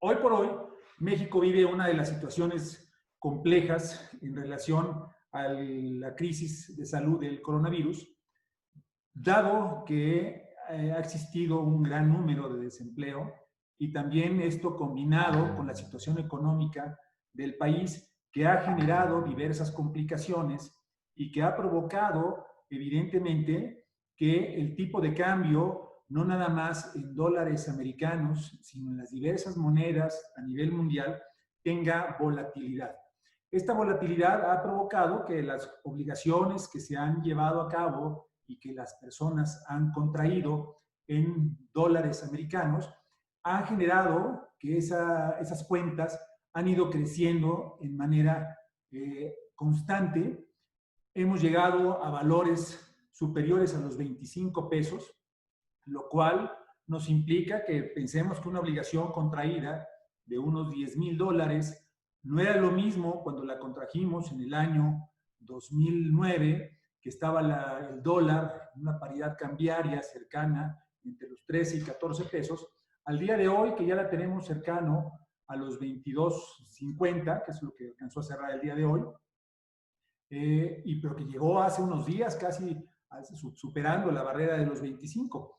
Hoy por hoy, México vive una de las situaciones complejas en relación a la crisis de salud del coronavirus, dado que ha existido un gran número de desempleo y también esto combinado con la situación económica del país que ha generado diversas complicaciones y que ha provocado evidentemente que el tipo de cambio, no nada más en dólares americanos, sino en las diversas monedas a nivel mundial, tenga volatilidad. Esta volatilidad ha provocado que las obligaciones que se han llevado a cabo y que las personas han contraído en dólares americanos han generado que esas cuentas han ido creciendo en manera constante. Hemos llegado a valores superiores a los 25 pesos, lo cual nos implica que pensemos que una obligación contraída de unos $10,000 no era lo mismo cuando la contrajimos en el año 2009, que estaba el dólar en una paridad cambiaria cercana entre los 13 y 14 pesos, al día de hoy que ya la tenemos cercano a los 22.50, que es lo que alcanzó a cerrar el día de hoy, pero que llegó hace unos días casi superando la barrera de los 25.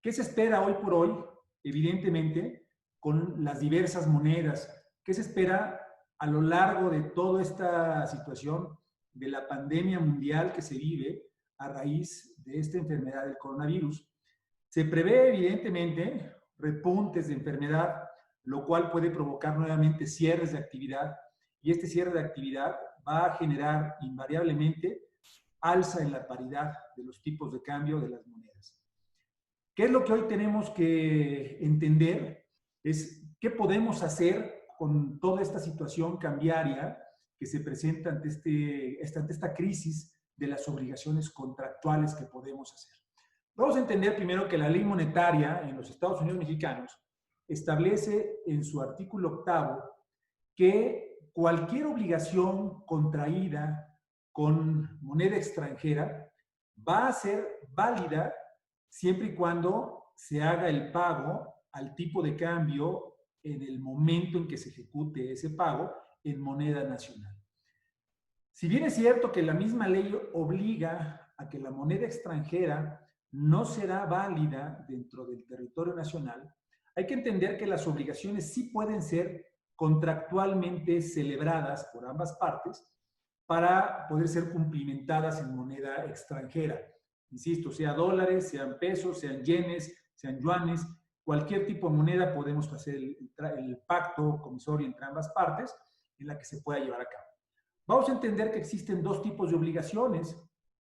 ¿Qué se espera hoy por hoy? Evidentemente, con las diversas monedas. ¿Qué se espera a lo largo de toda esta situación de la pandemia mundial que se vive a raíz de esta enfermedad del coronavirus? Se prevé, evidentemente, repuntes de enfermedad, lo cual puede provocar nuevamente cierres de actividad, y este cierre de actividad va a generar invariablemente alza en la paridad de los tipos de cambio de las monedas. ¿Qué es lo que hoy tenemos que entender? Es qué podemos hacer con toda esta situación cambiaria que se presenta ante esta crisis de las obligaciones contractuales que podemos hacer. Vamos a entender primero que la ley monetaria en los Estados Unidos mexicanos establece en su artículo 8 que cualquier obligación contraída con moneda extranjera va a ser válida siempre y cuando se haga el pago al tipo de cambio en el momento en que se ejecute ese pago en moneda nacional. Si bien es cierto que la misma ley obliga a que la moneda extranjera no será válida dentro del territorio nacional, hay que entender que las obligaciones sí pueden ser contractualmente celebradas por ambas partes para poder ser cumplimentadas en moneda extranjera. Insisto, sea dólares, sean pesos, sean yenes, sean yuanes, cualquier tipo de moneda podemos hacer el pacto comisorio entre ambas partes en la que se pueda llevar a cabo. Vamos a entender que existen dos tipos de obligaciones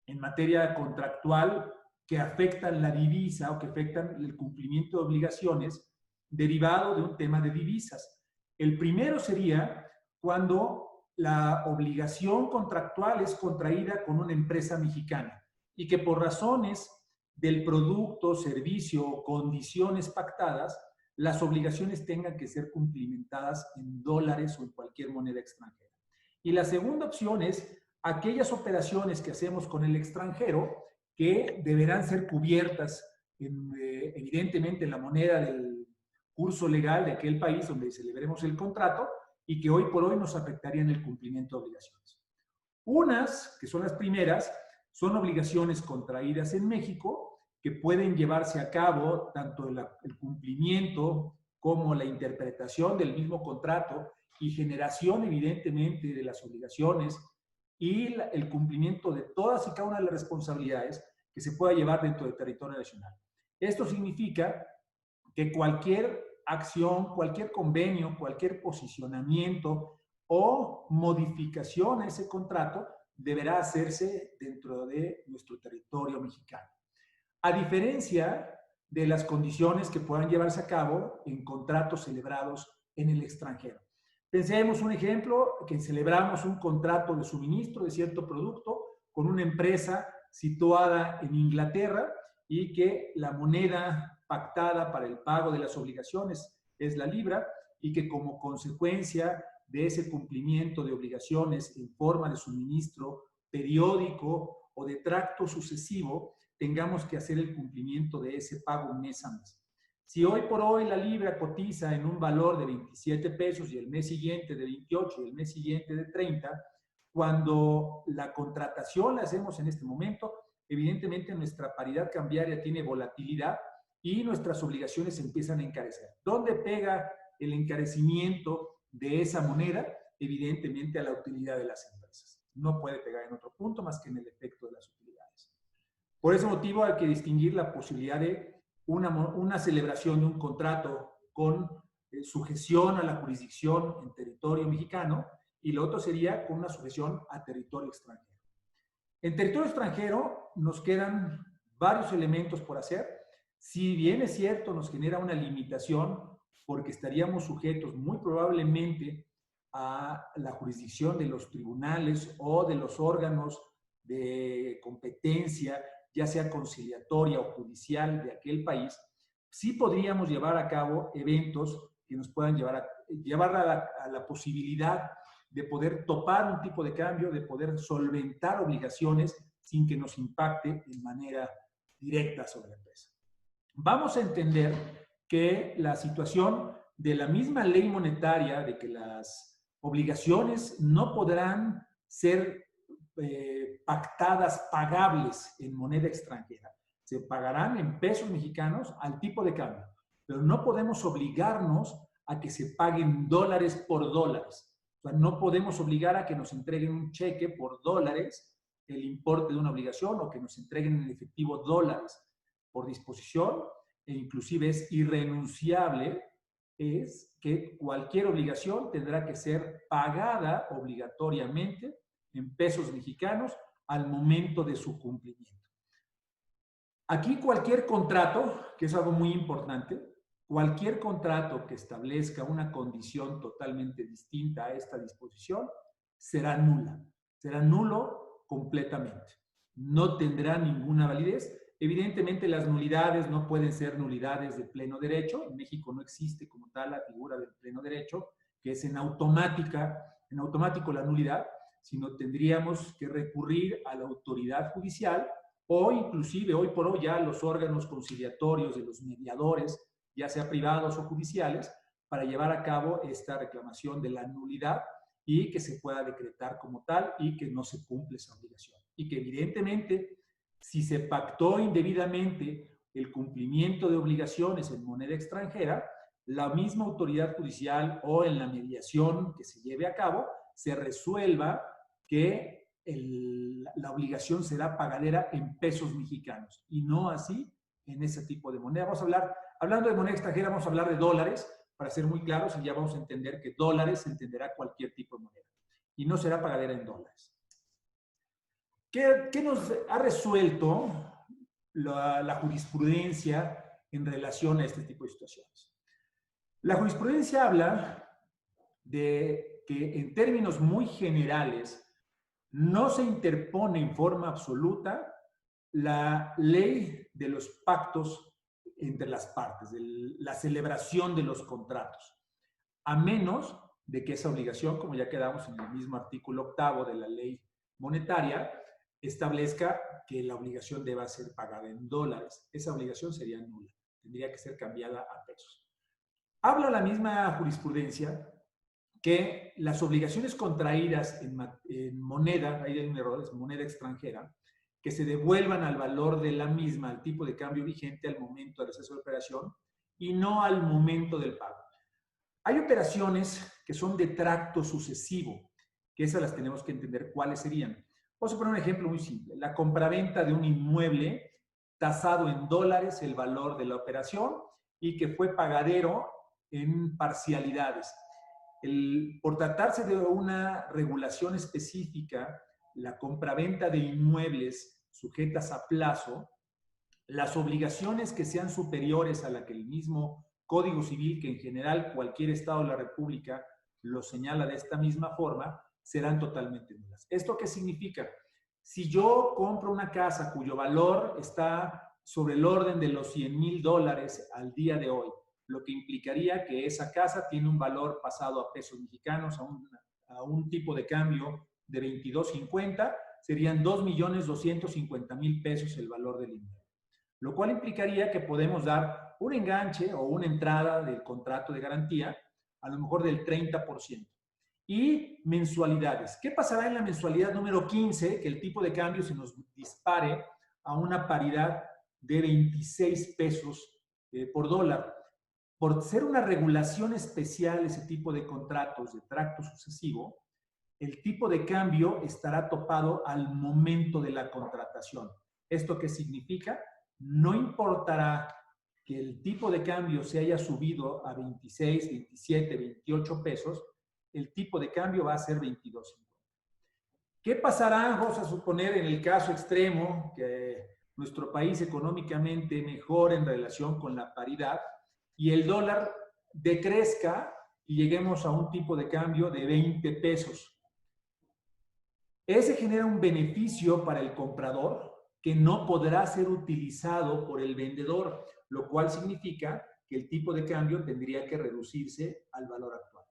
en materia contractual que afectan la divisa o que afectan el cumplimiento de obligaciones derivado de un tema de divisas. El primero sería cuando la obligación contractual es contraída con una empresa mexicana y que por razones del producto, servicio o condiciones pactadas, las obligaciones tengan que ser cumplimentadas en dólares o en cualquier moneda extranjera. Y la segunda opción es aquellas operaciones que hacemos con el extranjero que deberán ser cubiertas evidentemente en la moneda del curso legal de aquel país donde celebremos el contrato y que hoy por hoy nos afectarían el cumplimiento de obligaciones. Unas, que son las primeras, son obligaciones contraídas en México que pueden llevarse a cabo tanto el cumplimiento como la interpretación del mismo contrato y generación evidentemente de las obligaciones y el cumplimiento de todas y cada una de las responsabilidades que se pueda llevar dentro del territorio nacional. Esto significa que cualquier acción, cualquier convenio, cualquier posicionamiento o modificación a ese contrato deberá hacerse dentro de nuestro territorio mexicano. A diferencia de las condiciones que puedan llevarse a cabo en contratos celebrados en el extranjero. Pensemos un ejemplo, que celebramos un contrato de suministro de cierto producto con una empresa situada en Inglaterra y que la moneda pactada para el pago de las obligaciones es la libra y que como consecuencia de ese cumplimiento de obligaciones en forma de suministro periódico o de tracto sucesivo, tengamos que hacer el cumplimiento de ese pago mes a mes. Si hoy por hoy la libra cotiza en un valor de 27 pesos y el mes siguiente de 28 y el mes siguiente de 30, cuando la contratación la hacemos en este momento, evidentemente nuestra paridad cambiaria tiene volatilidad y nuestras obligaciones empiezan a encarecer. ¿Dónde pega el encarecimiento de esa moneda? Evidentemente a la utilidad de las empresas. No puede pegar en otro punto más que en el efecto de las utilidades. Por ese motivo hay que distinguir la posibilidad de una celebración de un contrato con sujeción a la jurisdicción en territorio mexicano y lo otro sería con una sujeción a territorio extranjero. En territorio extranjero nos quedan varios elementos por hacer. Si bien es cierto, nos genera una limitación porque estaríamos sujetos muy probablemente a la jurisdicción de los tribunales o de los órganos de competencia, ya sea conciliatoria o judicial de aquel país, sí podríamos llevar a cabo eventos que nos puedan llevar a la posibilidad de poder topar un tipo de cambio, de poder solventar obligaciones sin que nos impacte de manera directa sobre la empresa. Vamos a entender que la situación de la misma ley monetaria, de que las obligaciones no podrán ser pactadas, pagables en moneda extranjera. Se pagarán en pesos mexicanos al tipo de cambio, pero no podemos obligarnos a que se paguen dólares por dólares. O sea, no podemos obligar a que nos entreguen un cheque por dólares el importe de una obligación o que nos entreguen en efectivo dólares por disposición, e inclusive es irrenunciable, es que cualquier obligación tendrá que ser pagada obligatoriamente en pesos mexicanos al momento de su cumplimiento. Aquí cualquier contrato, que es algo muy importante, cualquier contrato que establezca una condición totalmente distinta a esta disposición será nula, será nulo completamente. No tendrá ninguna validez. Evidentemente las nulidades no pueden ser nulidades de pleno derecho. En México no existe como tal la figura del pleno derecho, que es en automático la nulidad, sino tendríamos que recurrir a la autoridad judicial o inclusive hoy por hoy ya los órganos conciliatorios de los mediadores, ya sea privados o judiciales, para llevar a cabo esta reclamación de la nulidad y que se pueda decretar como tal y que no se cumple esa obligación. Y que evidentemente, si se pactó indebidamente el cumplimiento de obligaciones en moneda extranjera, la misma autoridad judicial o en la mediación que se lleve a cabo, se resuelva que la obligación será pagadera en pesos mexicanos y no así en ese tipo de moneda. Vamos a hablar, hablando de moneda extranjera, vamos a hablar de dólares, para ser muy claros, y ya vamos a entender que dólares se entenderá cualquier tipo de moneda y no será pagadera en dólares. ¿Qué nos ha resuelto la jurisprudencia en relación a este tipo de situaciones? La jurisprudencia habla de que en términos muy generales no se interpone en forma absoluta la ley de los pactos entre las partes, de la celebración de los contratos, a menos de que esa obligación, como ya quedamos en el mismo artículo 8º de la ley monetaria, establezca que la obligación deba ser pagada en dólares. Esa obligación sería nula, tendría que ser cambiada a pesos. Habla la misma jurisprudencia que las obligaciones contraídas en moneda, ahí hay un error, es moneda extranjera, que se devuelvan al valor de la misma, al tipo de cambio vigente al momento del acceso de operación y no al momento del pago. Hay operaciones que son de tracto sucesivo, que esas las tenemos que entender cuáles serían. Vamos a poner un ejemplo muy simple. La compraventa de un inmueble tasado en dólares, el valor de la operación, y que fue pagadero en parcialidades. Por tratarse de una regulación específica, la compraventa de inmuebles sujetas a plazo, las obligaciones que sean superiores a la que el mismo Código Civil, que en general cualquier Estado de la República lo señala de esta misma forma, serán totalmente nulas. ¿Esto qué significa? Si yo compro una casa cuyo valor está sobre el orden de los $100,000 al día de hoy, lo que implicaría que esa casa tiene un valor pasado a pesos mexicanos, a un tipo de cambio de 22.50, serían 2.250.000 pesos el valor del inmueble. Lo cual implicaría que podemos dar un enganche o una entrada del contrato de garantía, a lo mejor del 30%. Y mensualidades. ¿Qué pasará en la mensualidad número 15? Que el tipo de cambio se nos dispare a una paridad de 26 pesos por dólar. Por ser una regulación especial ese tipo de contratos de tracto sucesivo, el tipo de cambio estará topado al momento de la contratación. ¿Esto qué significa? No importará que el tipo de cambio se haya subido a 26, 27, 28 pesos, el tipo de cambio va a ser 22.50. ¿Qué pasará, vamos a suponer, en el caso extremo, que nuestro país económicamente mejore en relación con la paridad y el dólar decrezca y lleguemos a un tipo de cambio de 20 pesos? Ese genera un beneficio para el comprador que no podrá ser utilizado por el vendedor, lo cual significa que el tipo de cambio tendría que reducirse al valor actual.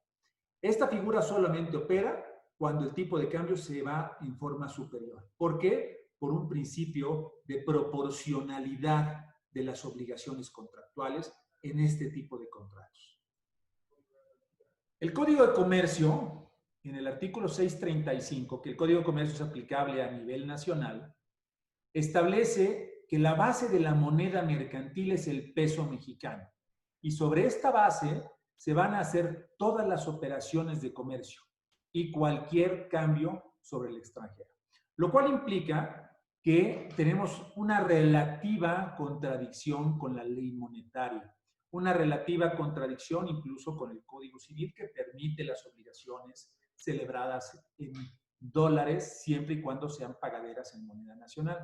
Esta figura solamente opera cuando el tipo de cambio se va en forma superior. ¿Por qué? Por un principio de proporcionalidad de las obligaciones contractuales en este tipo de contratos. El Código de Comercio, en el artículo 635, que el Código de Comercio es aplicable a nivel nacional, establece que la base de la moneda mercantil es el peso mexicano. Y sobre esta base se van a hacer todas las operaciones de comercio y cualquier cambio sobre el extranjero. Lo cual implica que tenemos una relativa contradicción con la ley monetaria, una relativa contradicción incluso con el Código Civil que permite las obligaciones celebradas en dólares siempre y cuando sean pagaderas en moneda nacional.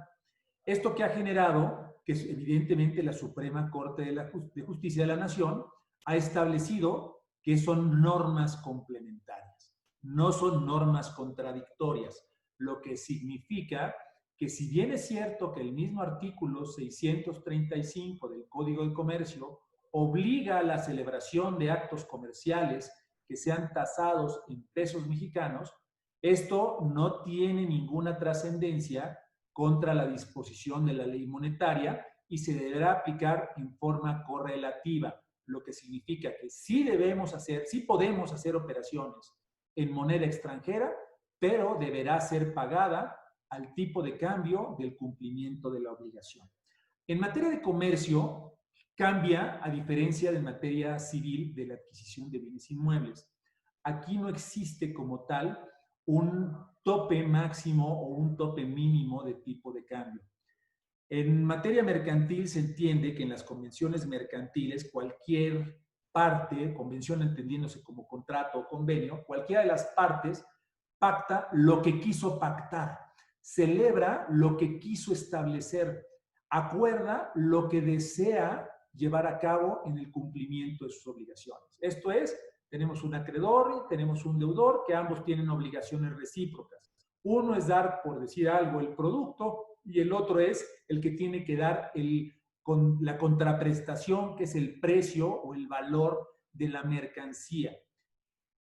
Esto que ha generado que evidentemente la Suprema Corte de Justicia de la Nación ha establecido que son normas complementarias, no son normas contradictorias, lo que significa que si bien es cierto que el mismo artículo 635 del Código de Comercio obliga a la celebración de actos comerciales que sean tasados en pesos mexicanos, esto no tiene ninguna trascendencia contra la disposición de la ley monetaria y se deberá aplicar en forma correlativa, lo que significa que sí podemos hacer operaciones en moneda extranjera, pero deberá ser pagada al tipo de cambio del cumplimiento de la obligación. En materia de comercio, cambia a diferencia de materia civil de la adquisición de bienes inmuebles. Aquí no existe como tal un tope máximo o un tope mínimo de tipo de cambio. En materia mercantil se entiende que en las convenciones mercantiles cualquier parte, convención entendiéndose como contrato o convenio, cualquiera de las partes pacta lo que quiso pactar, celebra lo que quiso establecer, acuerda lo que desea llevar a cabo en el cumplimiento de sus obligaciones. Esto es, tenemos un acreedor y tenemos un deudor que ambos tienen obligaciones recíprocas. Uno es dar, por decir algo, el producto y el otro es el que tiene que dar la contraprestación, que es el precio o el valor de la mercancía.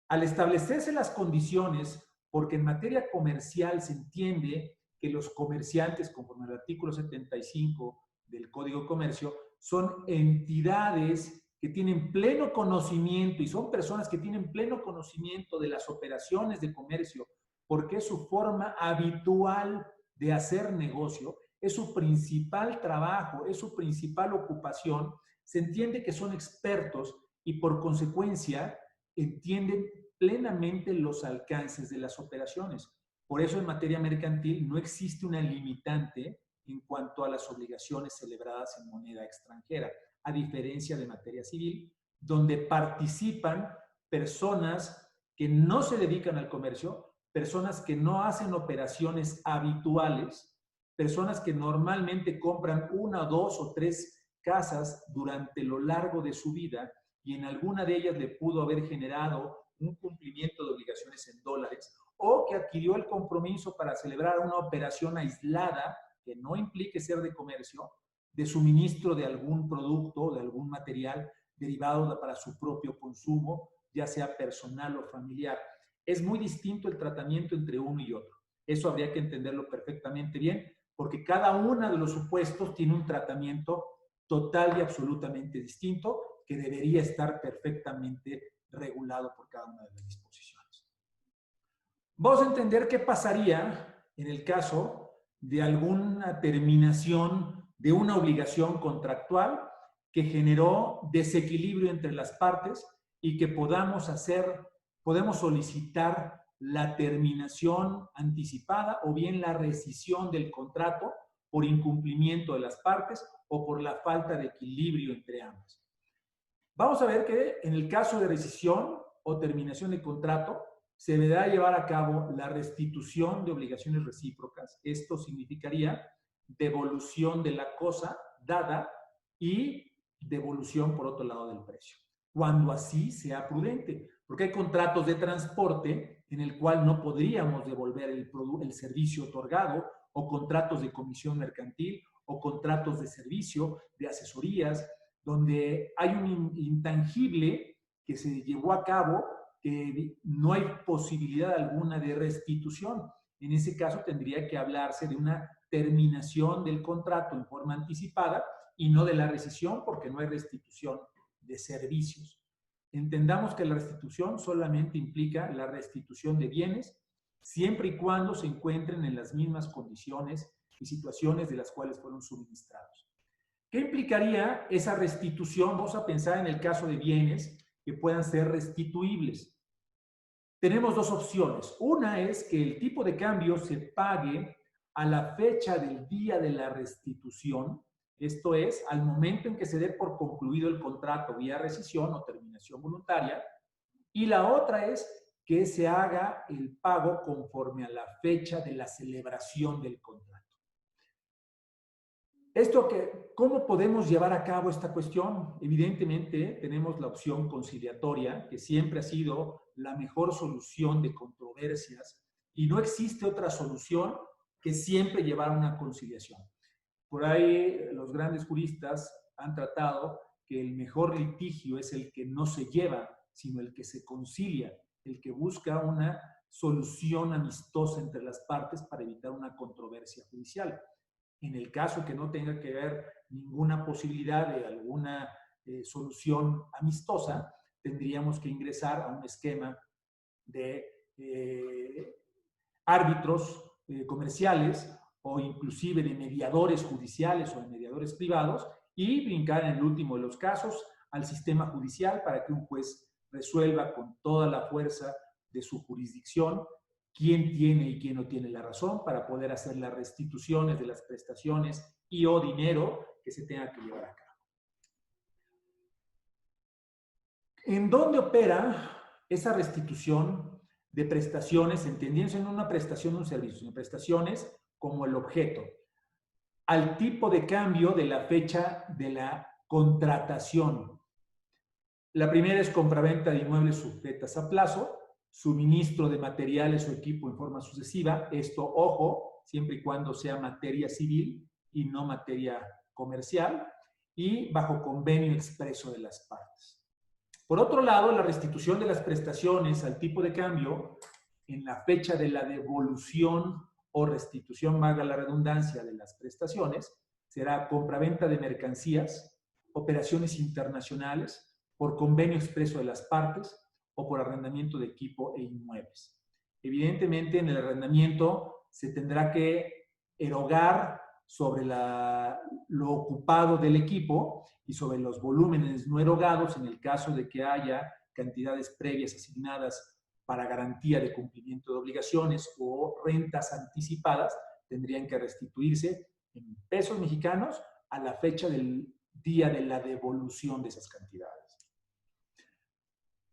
Al establecerse las condiciones, porque en materia comercial se entiende que los comerciantes, conforme al artículo 75 del Código de Comercio, son entidades que tienen pleno conocimiento y son personas que tienen pleno conocimiento de las operaciones de comercio, porque es su forma habitual de hacer negocio, es su principal trabajo, es su principal ocupación. Se entiende que son expertos y por consecuencia entienden plenamente los alcances de las operaciones. Por eso en materia mercantil no existe una limitante en cuanto a las obligaciones celebradas en moneda extranjera, a diferencia de materia civil, donde participan personas que no se dedican al comercio, personas que no hacen operaciones habituales, personas que normalmente compran una, dos o tres casas durante lo largo de su vida y en alguna de ellas le pudo haber generado un cumplimiento de obligaciones en dólares o que adquirió el compromiso para celebrar una operación aislada que no implique ser de comercio, de suministro de algún producto, de algún material derivado para su propio consumo, ya sea personal o familiar. Es muy distinto el tratamiento entre uno y otro. Eso habría que entenderlo perfectamente bien, porque cada uno de los supuestos tiene un tratamiento total y absolutamente distinto que debería estar perfectamente regulado por cada una de las disposiciones. Vamos a entender qué pasaría en el caso de alguna terminación de una obligación contractual que generó desequilibrio entre las partes y que podemos solicitar la terminación anticipada o bien la rescisión del contrato por incumplimiento de las partes o por la falta de equilibrio entre ambas. Vamos a ver que en el caso de rescisión o terminación de contrato, se deberá llevar a cabo la restitución de obligaciones recíprocas. Esto significaría devolución de la cosa dada y devolución, por otro lado, del precio, cuando así sea prudente, porque hay contratos de transporte en el cual no podríamos devolver el servicio otorgado, o contratos de comisión mercantil, o contratos de servicio, de asesorías, donde hay un intangible que se llevó a cabo que no hay posibilidad alguna de restitución. En ese caso tendría que hablarse de una terminación del contrato en forma anticipada y no de la rescisión, porque no hay restitución de servicios. Entendamos que la restitución solamente implica la restitución de bienes, siempre y cuando se encuentren en las mismas condiciones y situaciones de las cuales fueron suministrados. ¿Qué implicaría esa restitución? Vamos a pensar en el caso de bienes que puedan ser restituibles. Tenemos dos opciones. Una es que el tipo de cambio se pague a la fecha del día de la restitución, esto es, al momento en que se dé por concluido el contrato vía rescisión o terminación voluntaria, y la otra es que se haga el pago conforme a la fecha de la celebración del contrato. ¿Cómo podemos llevar a cabo esta cuestión? Evidentemente, tenemos la opción conciliatoria, que siempre ha sido la mejor solución de controversias, y no existe otra solución que siempre llevar a una conciliación. Por ahí los grandes juristas han tratado que el mejor litigio es el que no se lleva, sino el que se concilia, el que busca una solución amistosa entre las partes para evitar una controversia judicial. En el caso que no tenga que haber ninguna posibilidad de alguna solución amistosa, tendríamos que ingresar a un esquema de árbitros comerciales o inclusive de mediadores judiciales o de mediadores privados y brincar en el último de los casos al sistema judicial para que un juez resuelva con toda la fuerza de su jurisdicción quién tiene y quién no tiene la razón para poder hacer las restituciones de las prestaciones y o dinero que se tenga que llevar a cabo. ¿En dónde opera esa restitución de prestaciones, entendiéndose en una prestación o un servicio, sino prestaciones como el objeto, al tipo de cambio de la fecha de la contratación? La primera es compraventa de inmuebles sujetas a plazo, suministro de materiales o equipo en forma sucesiva, esto, ojo, siempre y cuando sea materia civil y no materia comercial, y bajo convenio expreso de las partes. Por otro lado, la restitución de las prestaciones al tipo de cambio en la fecha de la devolución o restitución, valga la redundancia, de las prestaciones, será compraventa de mercancías, operaciones internacionales, por convenio expreso de las partes, o por arrendamiento de equipo e inmuebles. Evidentemente, en el arrendamiento se tendrá que erogar sobre lo ocupado del equipo y sobre los volúmenes no erogados en el caso de que haya cantidades previas asignadas para garantía de cumplimiento de obligaciones o rentas anticipadas, tendrían que restituirse en pesos mexicanos a la fecha del día de la devolución de esas cantidades.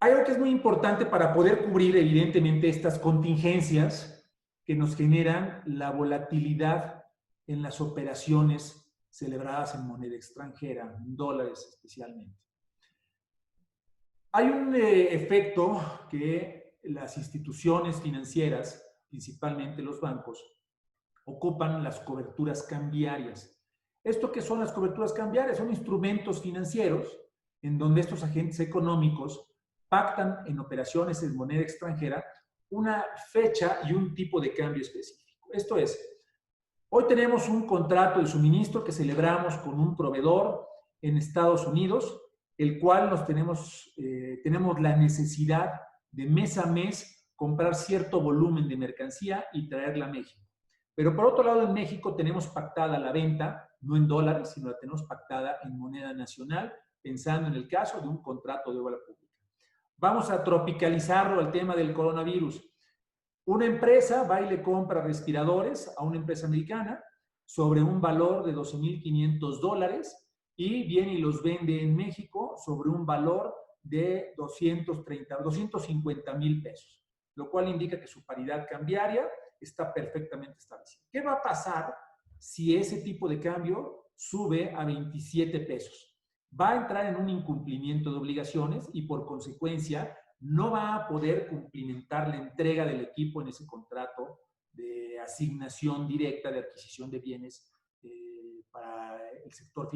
Hay algo que es muy importante para poder cubrir, evidentemente, estas contingencias que nos generan la volatilidad en las operaciones celebradas en moneda extranjera, en dólares especialmente. Hay un efecto que las instituciones financieras, principalmente los bancos, ocupan: las coberturas cambiarias. ¿Esto qué son las coberturas cambiarias? Son instrumentos financieros en donde estos agentes económicos pactan en operaciones en moneda extranjera una fecha y un tipo de cambio específico. Esto es, hoy tenemos un contrato de suministro que celebramos con un proveedor en Estados Unidos, el cual tenemos la necesidad de mes a mes comprar cierto volumen de mercancía y traerla a México. Pero por otro lado, en México tenemos pactada la venta, no en dólares, sino la tenemos pactada en moneda nacional, pensando en el caso de un contrato de obra pública. Vamos a tropicalizarlo al tema del coronavirus. Una empresa va y le compra respiradores a una empresa americana sobre un valor de $12,500 y viene y los vende en México sobre un valor de 250,000 pesos, lo cual indica que su paridad cambiaria está perfectamente establecida. ¿Qué va a pasar si ese tipo de cambio sube a 27 pesos? Va a entrar en un incumplimiento de obligaciones y por consecuencia no va a poder cumplimentar la entrega del equipo en ese contrato de asignación directa de adquisición de bienes para el sector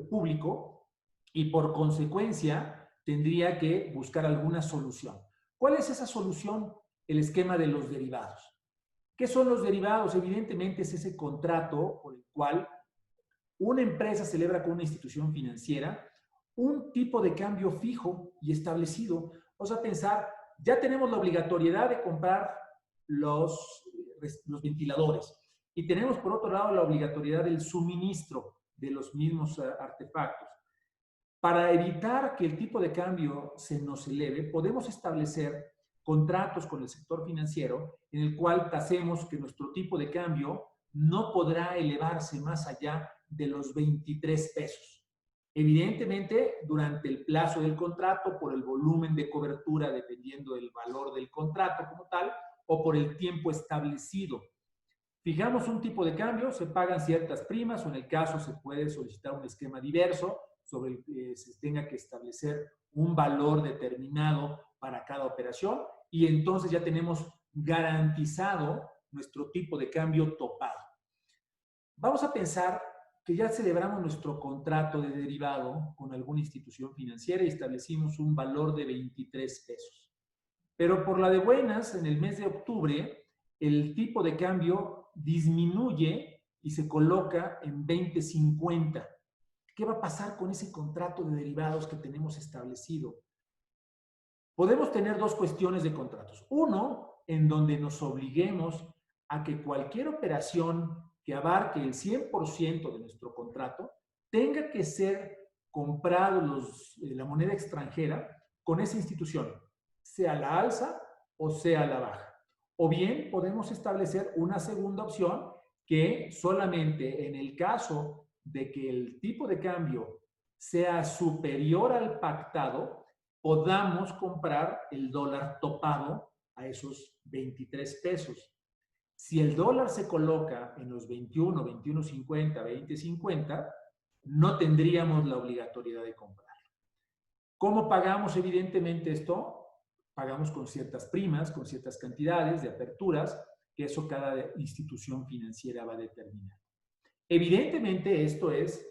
público y por consecuencia tendría que buscar alguna solución. ¿Cuál es esa solución? El esquema de los derivados. ¿Qué son los derivados? Evidentemente es ese contrato por el cual una empresa celebra con una institución financiera un tipo de cambio fijo y establecido. Vamos a pensar, ya tenemos la obligatoriedad de comprar los ventiladores y tenemos por otro lado la obligatoriedad del suministro de los mismos artefactos. Para evitar que el tipo de cambio se nos eleve, podemos establecer contratos con el sector financiero en el cual tasemos que nuestro tipo de cambio no podrá elevarse más allá de los 23 pesos. Evidentemente, durante el plazo del contrato, por el volumen de cobertura, dependiendo del valor del contrato como tal, o por el tiempo establecido. Fijamos un tipo de cambio, se pagan ciertas primas, o en el caso se puede solicitar un esquema diverso sobre el que se tenga que establecer un valor determinado para cada operación, y entonces ya tenemos garantizado nuestro tipo de cambio topado. Vamos a pensar que ya celebramos nuestro contrato de derivado con alguna institución financiera y establecimos un valor de 23 pesos. Pero por la de buenas, en el mes de octubre, el tipo de cambio disminuye y se coloca en 20.50. ¿Qué va a pasar con ese contrato de derivados que tenemos establecido? Podemos tener dos cuestiones de contratos. Uno, en donde nos obliguemos a que cualquier operación que abarque el 100% de nuestro contrato tenga que ser comprado la moneda extranjera con esa institución, sea la alza o sea la baja. O bien podemos establecer una segunda opción que solamente en el caso de que el tipo de cambio sea superior al pactado, podamos comprar el dólar topado a esos 23 pesos. Si el dólar se coloca en los 21, 21.50, 20.50, no tendríamos la obligatoriedad de comprar. ¿Cómo pagamos evidentemente esto? Pagamos con ciertas primas, con ciertas cantidades de aperturas, que eso cada institución financiera va a determinar. Evidentemente esto es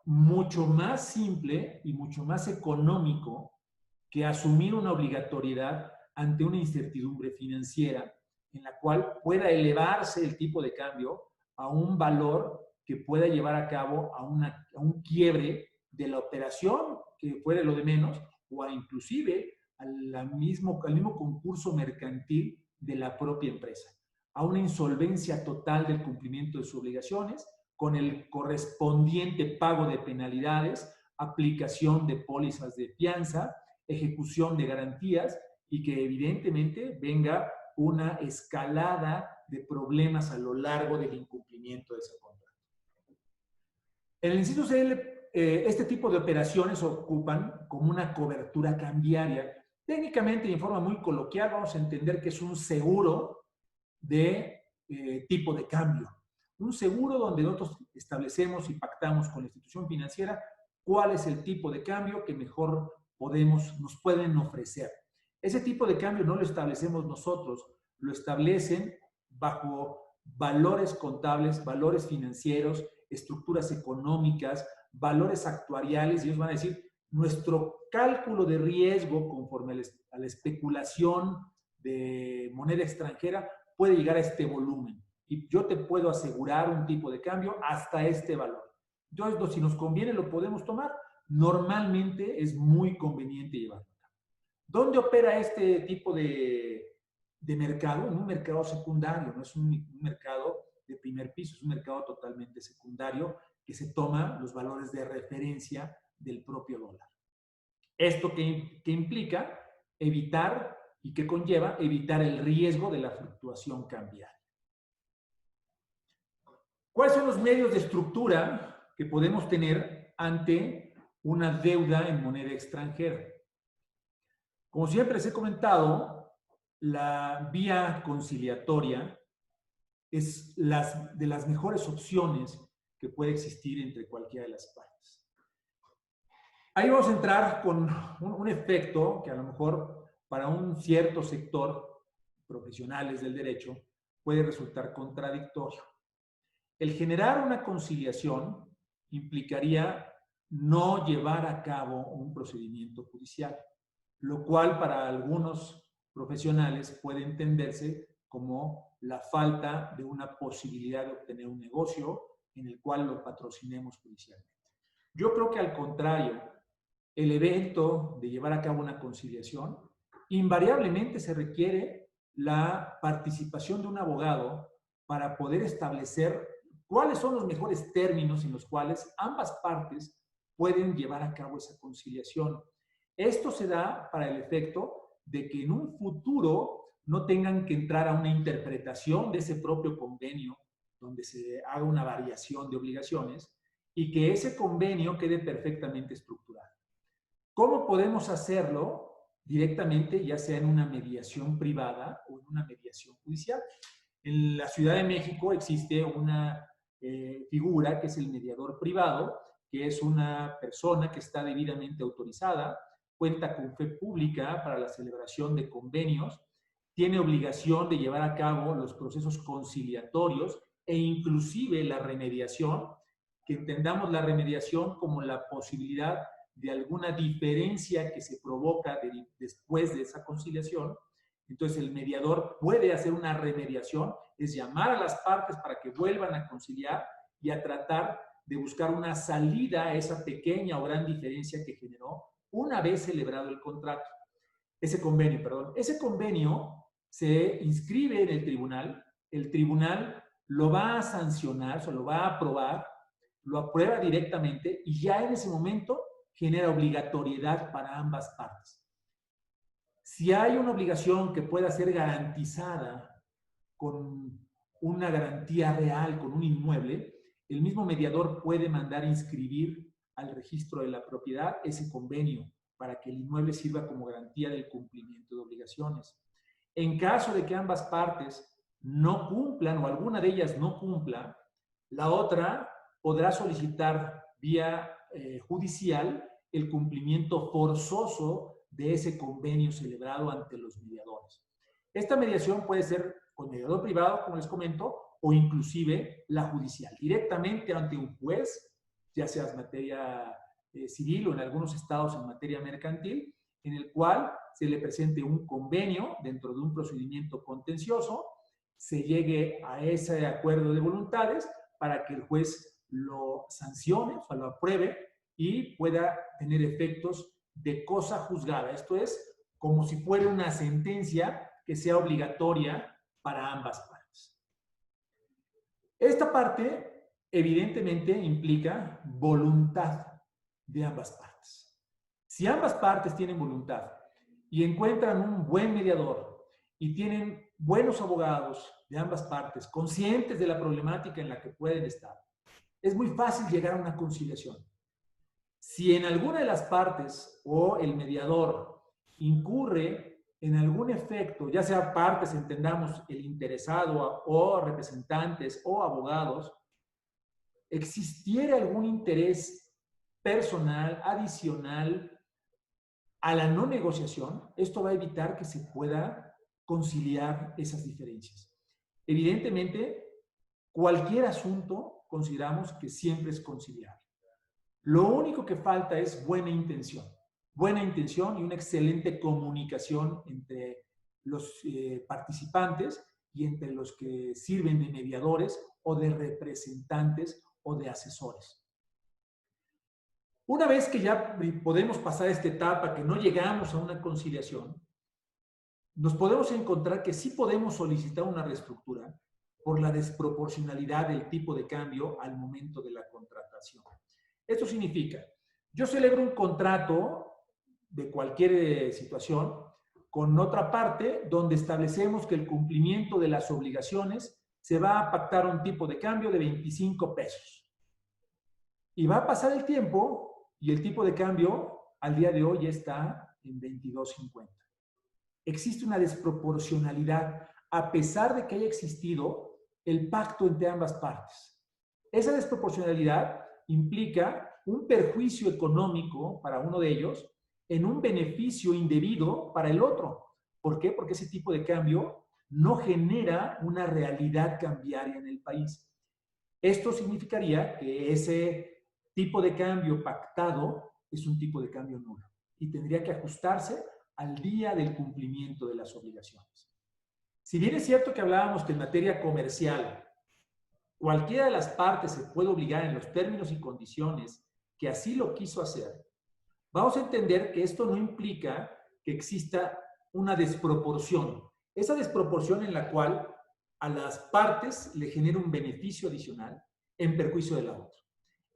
mucho más simple y mucho más económico que asumir una obligatoriedad ante una incertidumbre financiera en la cual pueda elevarse el tipo de cambio a un valor que pueda llevar a cabo a un quiebre de la operación, que fuera lo de menos, o inclusive al mismo concurso mercantil de la propia empresa, a una insolvencia total del cumplimiento de sus obligaciones, con el correspondiente pago de penalidades, aplicación de pólizas de fianza, ejecución de garantías y que evidentemente venga una escalada de problemas a lo largo del incumplimiento de ese contrato. En el Instituto CL, este tipo de operaciones ocupan como una cobertura cambiaria. Técnicamente y en forma muy coloquial vamos a entender que es un seguro de tipo de cambio. Un seguro donde nosotros establecemos y pactamos con la institución financiera cuál es el tipo de cambio que mejor nos pueden ofrecer. Ese tipo de cambio no lo establecemos nosotros, lo establecen bajo valores contables, valores financieros, estructuras económicas, valores actuariales, y ellos van a decir, nuestro cálculo de riesgo conforme a la especulación de moneda extranjera puede llegar a este volumen. Y yo te puedo asegurar un tipo de cambio hasta este valor. Entonces, si nos conviene, lo podemos tomar. Normalmente es muy conveniente llevarlo a cabo. ¿Dónde opera este tipo de mercado? En un mercado secundario, no es un mercado de primer piso, es un mercado totalmente secundario que se toma los valores de referencia del propio dólar. ¿Esto qué implica? Evitar y que conlleva evitar el riesgo de la fluctuación cambiaria. ¿Cuáles son los medios de estructura que podemos tener ante una deuda en moneda extranjera? Como siempre les he comentado, la vía conciliatoria es de las mejores opciones que puede existir entre cualquiera de las partes. Ahí vamos a entrar con un efecto que a lo mejor para un cierto sector, profesionales del derecho, puede resultar contradictorio. El generar una conciliación implicaría no llevar a cabo un procedimiento judicial, lo cual para algunos profesionales puede entenderse como la falta de una posibilidad de obtener un negocio en el cual lo patrocinemos judicialmente. Yo creo que al contrario, el evento de llevar a cabo una conciliación, invariablemente se requiere la participación de un abogado para poder establecer cuáles son los mejores términos en los cuales ambas partes pueden llevar a cabo esa conciliación. Esto se da para el efecto de que en un futuro no tengan que entrar a una interpretación de ese propio convenio donde se haga una variación de obligaciones y que ese convenio quede perfectamente estructurado. ¿Cómo podemos hacerlo? Directamente, ya sea en una mediación privada o en una mediación judicial. En la Ciudad de México existe una figura que es el mediador privado, que es una persona que está debidamente autorizada, cuenta con fe pública para la celebración de convenios, tiene obligación de llevar a cabo los procesos conciliatorios e inclusive la remediación, que entendamos la remediación como la posibilidad de alguna diferencia que se provoca después de esa conciliación. Entonces el mediador puede hacer una remediación, es llamar a las partes para que vuelvan a conciliar y a tratar de buscar una salida a esa pequeña o gran diferencia que generó una vez celebrado el contrato. Ese convenio se inscribe en el tribunal lo va a sancionar, o lo va a aprobar, lo aprueba directamente y ya en ese momento genera obligatoriedad para ambas partes. Si hay una obligación que pueda ser garantizada con una garantía real, con un inmueble, el mismo mediador puede mandar inscribir al registro de la propiedad ese convenio para que el inmueble sirva como garantía del cumplimiento de obligaciones. En caso de que ambas partes no cumplan o alguna de ellas no cumpla, la otra podrá solicitar vía judicial el cumplimiento forzoso de ese convenio celebrado ante los mediadores. Esta mediación puede ser con mediador privado, como les comento, o inclusive la judicial, directamente ante un juez, ya sea en materia civil o en algunos estados en materia mercantil, en el cual se le presente un convenio dentro de un procedimiento contencioso, se llegue a ese acuerdo de voluntades para que el juez lo sancione, o sea, lo apruebe y pueda tener efectos de cosa juzgada. Esto es como si fuera una sentencia que sea obligatoria para ambas partes. Esta parte evidentemente implica voluntad de ambas partes. Si ambas partes tienen voluntad y encuentran un buen mediador y tienen buenos abogados de ambas partes, conscientes de la problemática en la que pueden estar, es muy fácil llegar a una conciliación. Si en alguna de las partes o el mediador incurre en algún efecto, ya sea partes, entendamos, el interesado o representantes o abogados, existiera algún interés personal, adicional a la no negociación, esto va a evitar que se pueda conciliar esas diferencias. Evidentemente, cualquier asunto consideramos que siempre es conciliable. Lo único que falta es buena intención y una excelente comunicación entre los participantes y entre los que sirven de mediadores o de representantes o de asesores. Una vez que ya podemos pasar esta etapa, que no llegamos a una conciliación, nos podemos encontrar que sí podemos solicitar una reestructura por la desproporcionalidad del tipo de cambio al momento de la contratación. Esto significa, yo celebro un contrato de cualquier situación con otra parte donde establecemos que el cumplimiento de las obligaciones se va a pactar un tipo de cambio de 25 pesos. Y va a pasar el tiempo y el tipo de cambio al día de hoy está en 22.50. Existe una desproporcionalidad a pesar de que haya existido el pacto entre ambas partes. Esa desproporcionalidad implica un perjuicio económico para uno de ellos en un beneficio indebido para el otro. ¿Por qué? Porque ese tipo de cambio no genera una realidad cambiaria en el país. Esto significaría que ese tipo de cambio pactado es un tipo de cambio nulo y tendría que ajustarse al día del cumplimiento de las obligaciones. Si bien es cierto que hablábamos que en materia comercial cualquiera de las partes se puede obligar en los términos y condiciones que así lo quiso hacer, vamos a entender que esto no implica que exista una desproporción. Esa desproporción en la cual a las partes le genera un beneficio adicional en perjuicio de la otra.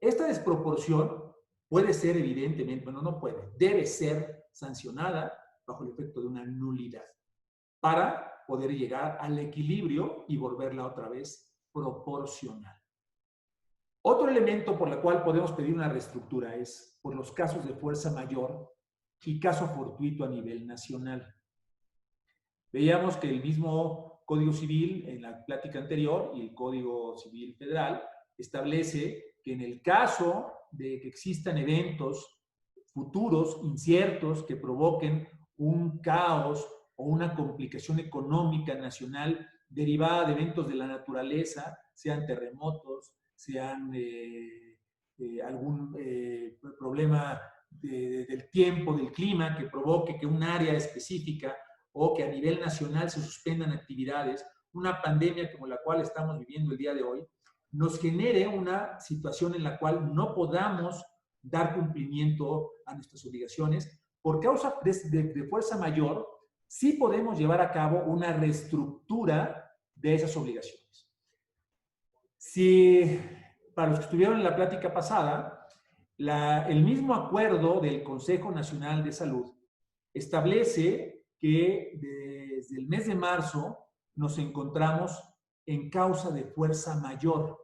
Esta desproporción puede ser evidentemente, bueno, no puede, debe ser sancionada bajo el efecto de una nulidad para poder llegar al equilibrio y volverla otra vez proporcional. Otro elemento por el cual podemos pedir una reestructura es por los casos de fuerza mayor y caso fortuito a nivel nacional. Veíamos que el mismo Código Civil en la plática anterior y el Código Civil Federal establece que en el caso de que existan eventos futuros inciertos que provoquen un caos o una complicación económica nacional derivada de eventos de la naturaleza, sean terremotos, sean algún problema del tiempo, del clima, que provoque que un área específica o que a nivel nacional se suspendan actividades, una pandemia como la cual estamos viviendo el día de hoy, nos genere una situación en la cual no podamos dar cumplimiento a nuestras obligaciones. Por causa de fuerza mayor, sí podemos llevar a cabo una reestructura de esas obligaciones. Si, para los que estuvieron en la plática pasada, el mismo acuerdo del Consejo Nacional de Salud establece que desde el mes de marzo nos encontramos en causa de fuerza mayor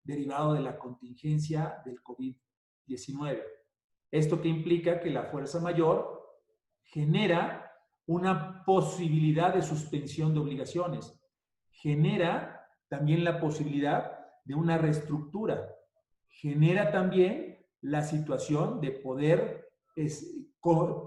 derivado de la contingencia del COVID-19. Esto que implica que la fuerza mayor genera una posibilidad de suspensión de obligaciones, genera también la posibilidad de una reestructura, genera también la situación de poder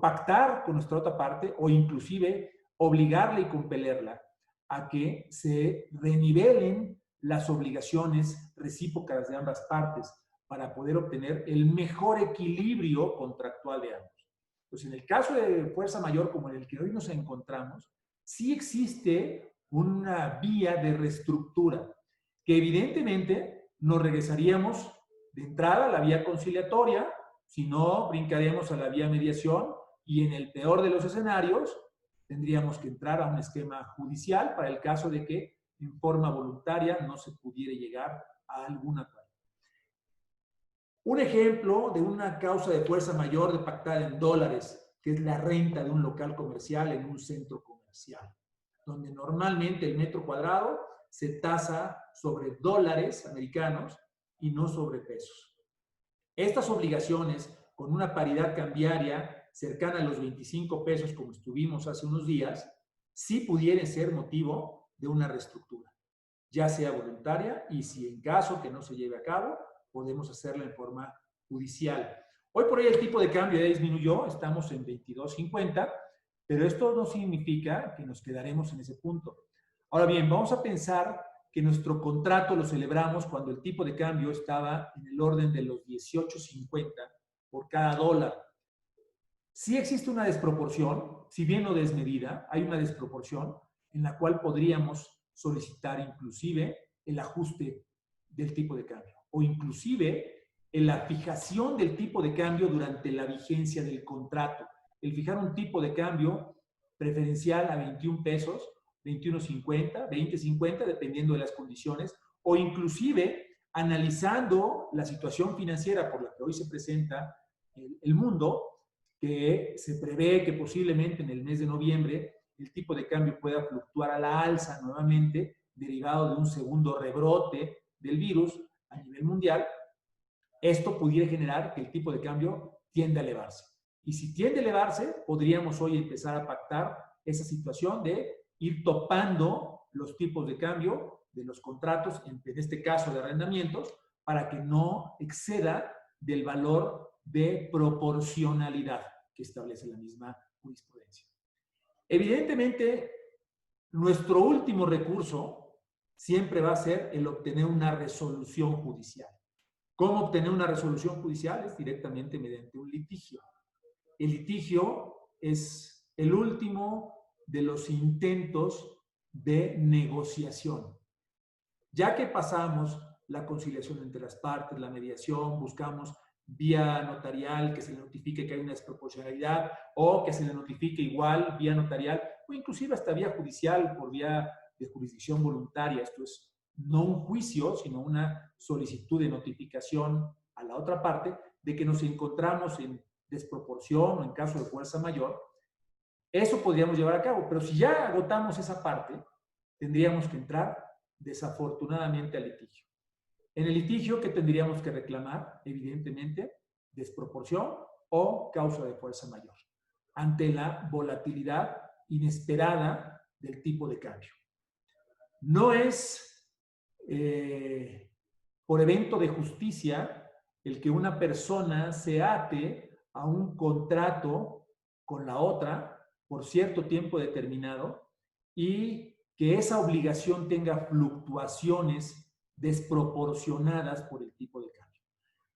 pactar con nuestra otra parte o inclusive obligarla y compelerla a que se renivelen las obligaciones recíprocas de ambas partes para poder obtener el mejor equilibrio contractual de ambos. Pues en el caso de fuerza mayor como en el que hoy nos encontramos, sí existe una vía de reestructura que evidentemente nos regresaríamos de entrada a la vía conciliatoria, si no brincaremos a la vía mediación y en el peor de los escenarios tendríamos que entrar a un esquema judicial para el caso de que en forma voluntaria no se pudiera llegar a algún acuerdo. Un ejemplo de una causa de fuerza mayor de pactada en dólares, que es la renta de un local comercial en un centro comercial, donde normalmente el metro cuadrado se tasa sobre dólares americanos y no sobre pesos. Estas obligaciones, con una paridad cambiaria cercana a los 25 pesos como estuvimos hace unos días, sí pudieran ser motivo de una reestructura, ya sea voluntaria y si en caso que no se lleve a cabo, podemos hacerla en forma judicial. Hoy por hoy el tipo de cambio ya disminuyó, estamos en 22.50, pero esto no significa que nos quedaremos en ese punto. Ahora bien, vamos a pensar que nuestro contrato lo celebramos cuando el tipo de cambio estaba en el orden de los 18.50 por cada dólar. Sí existe una desproporción, si bien no desmedida, hay una desproporción en la cual podríamos solicitar inclusive el ajuste del tipo de cambio o inclusive en la fijación del tipo de cambio durante la vigencia del contrato. El fijar un tipo de cambio preferencial a 21 pesos, 21.50, 20.50, dependiendo de las condiciones, o inclusive analizando la situación financiera por la que hoy se presenta el mundo, que se prevé que posiblemente en el mes de noviembre el tipo de cambio pueda fluctuar a la alza nuevamente, derivado de un segundo rebrote del virus a nivel mundial. Esto pudiera generar que el tipo de cambio tienda a elevarse. Y si tiende a elevarse, podríamos hoy empezar a pactar esa situación de ir topando los tipos de cambio de los contratos, en este caso de arrendamientos, para que no exceda del valor de proporcionalidad que establece la misma jurisprudencia. Evidentemente, nuestro último recurso siempre va a ser el obtener una resolución judicial. ¿Cómo obtener una resolución judicial? Es directamente mediante un litigio. El litigio es el último de los intentos de negociación. Ya que pasamos la conciliación entre las partes, la mediación, buscamos vía notarial que se le notifique que hay una desproporcionalidad o que se le notifique igual vía notarial o inclusive hasta vía judicial por vía de jurisdicción voluntaria. Esto es no un juicio, sino una solicitud de notificación a la otra parte de que nos encontramos en desproporción o en caso de fuerza mayor. Eso podríamos llevar a cabo, pero si ya agotamos esa parte, tendríamos que entrar desafortunadamente al litigio. En el litigio, ¿qué tendríamos que reclamar? Evidentemente, desproporción o causa de fuerza mayor, ante la volatilidad inesperada del tipo de cambio. No es por evento de justicia el que una persona se ate a un contrato con la otra por cierto tiempo determinado y que esa obligación tenga fluctuaciones desproporcionadas por el tipo de cambio.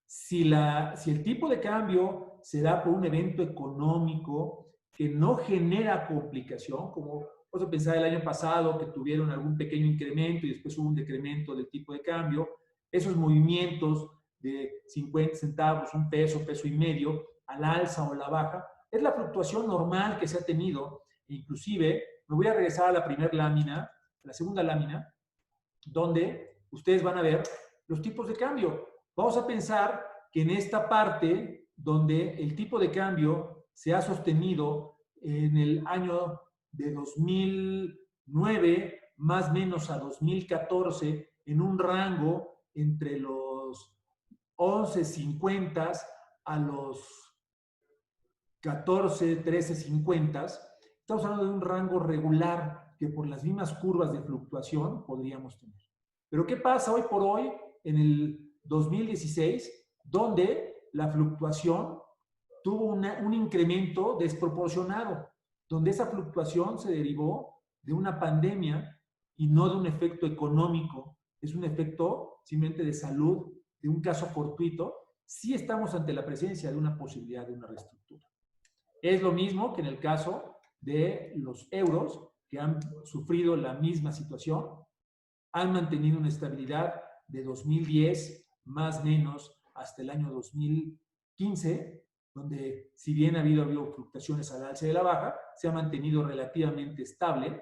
Si el tipo de cambio se da por un evento económico que no genera complicación, como vamos a pensar el año pasado que tuvieron algún pequeño incremento y después hubo un decremento del tipo de cambio, esos movimientos de 50 centavos, un peso, peso y medio, a la alza o a la baja, es la fluctuación normal que se ha tenido. Inclusive, me voy a regresar a la primera lámina, a la segunda lámina, donde ustedes van a ver los tipos de cambio. Vamos a pensar que en esta parte, donde el tipo de cambio se ha sostenido en el año de 2009, más o menos a 2014, en un rango entre los 11.50 a los 14, 13.50, estamos hablando de un rango regular que por las mismas curvas de fluctuación podríamos tener. Pero ¿qué pasa hoy por hoy en el 2016, donde la fluctuación tuvo un incremento desproporcionado, donde esa fluctuación se derivó de una pandemia y no de un efecto económico, es un efecto simplemente de salud, de un caso fortuito? Sí estamos ante la presencia de una posibilidad de una reestructura. Es lo mismo que en el caso de los euros, que han sufrido la misma situación, han mantenido una estabilidad de 2010 más o menos hasta el año 2015, donde si bien ha habido fluctuaciones al alza y a la baja, se ha mantenido relativamente estable,